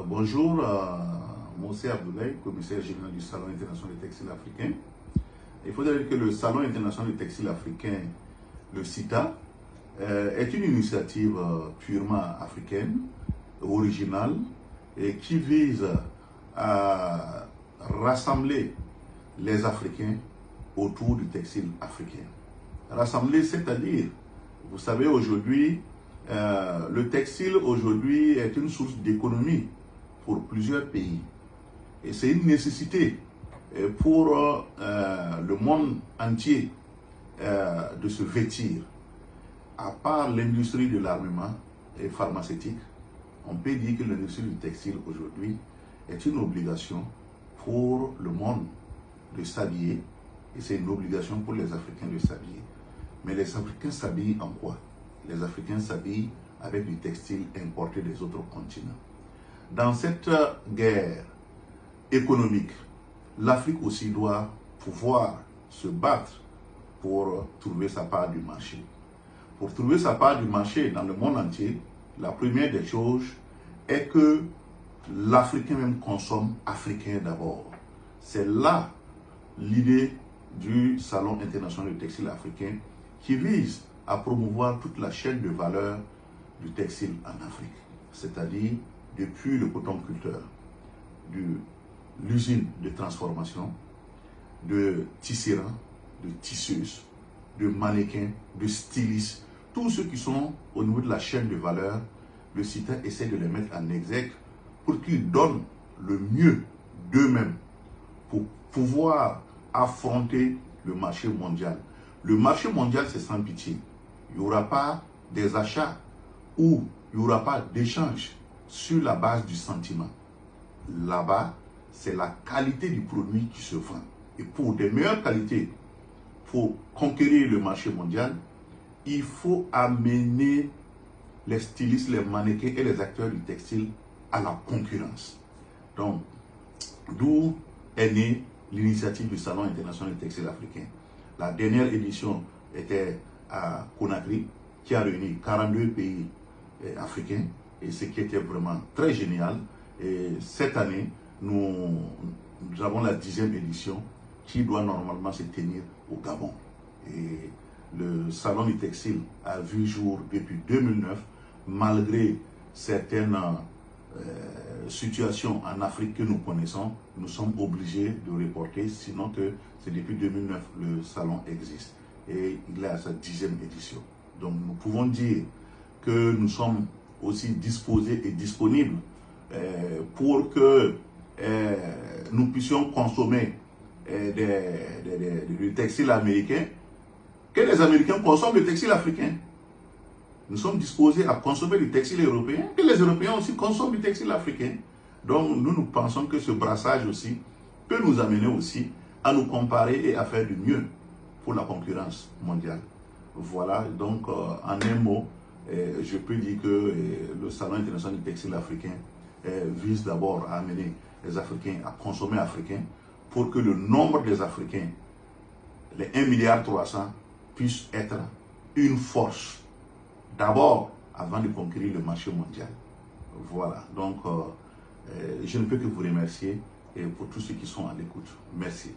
Bonjour, Moussé Abdoulaye, commissaire général du Salon international du textile africain. Il faut dire que le Salon international du textile africain, le SITA, est une initiative purement africaine, originale, et qui vise à rassembler les Africains autour du textile africain. Rassembler, c'est-à-dire, vous savez, aujourd'hui, le textile aujourd'hui est une source d'économie pour plusieurs pays. Et c'est une nécessité pour le monde entier de se vêtir. À part l'industrie de l'armement et pharmaceutique, on peut dire que l'industrie du textile aujourd'hui est une obligation pour le monde de s'habiller. Et c'est une obligation pour les Africains de s'habiller. Mais les Africains s'habillent en quoi? Les Africains s'habillent avec du textile importé des autres continents. Dans cette guerre économique, l'Afrique aussi doit pouvoir se battre pour trouver sa part du marché. Pour trouver sa part du marché dans le monde entier, la première des choses est que l'Africain même consomme africain d'abord. C'est là l'idée du Salon international du textile africain qui vise à promouvoir toute la chaîne de valeur du textile en Afrique. C'est-à-dire depuis le cotonculteur, de l'usine de transformation, de tisserands, de tisseuses, de mannequins, de stylistes, tous ceux qui sont au niveau de la chaîne de valeur, le SITA essaie de les mettre en exergue pour qu'ils donnent le mieux d'eux-mêmes pour pouvoir affronter le marché mondial. Le marché mondial, c'est sans pitié. Il n'y aura pas des achats ou il n'y aura pas d'échange sur la base du sentiment. Là-bas, c'est la qualité du produit qui se vend. Et pour des meilleures qualités, pour conquérir le marché mondial, il faut amener les stylistes, les mannequins et les acteurs du textile à la concurrence. Donc, d'où est née l'initiative du Salon international du textile africain. La dernière édition était à Conakry, qui a réuni 42 pays africains, et ce qui était vraiment très génial. Et cette année, nous avons la 10e édition qui doit normalement se tenir au Gabon. Et le Salon du textile a vu jour depuis 2009, malgré certaines situations en Afrique que nous connaissons, nous sommes obligés de reporter, sinon que c'est depuis 2009 le salon existe. Et il est à sa 10e édition. Donc nous pouvons dire que nous sommes aussi disposés et disponibles pour que nous puissions consommer du textile américain, que les Américains consomment le textile africain. Nous sommes disposés à consommer du textile européen, que les Européens aussi consomment du textile africain. Donc nous pensons que ce brassage aussi peut nous amener aussi à nous comparer et à faire du mieux pour la concurrence mondiale. Voilà, donc en un mot, je peux dire que le Salon international du textile africain vise d'abord à amener les Africains à consommer africain pour que le nombre des Africains, les 1,3 milliard, puisse être une force d'abord avant de conquérir le marché mondial. Voilà, donc je ne peux que vous remercier et pour tous ceux qui sont à l'écoute. Merci.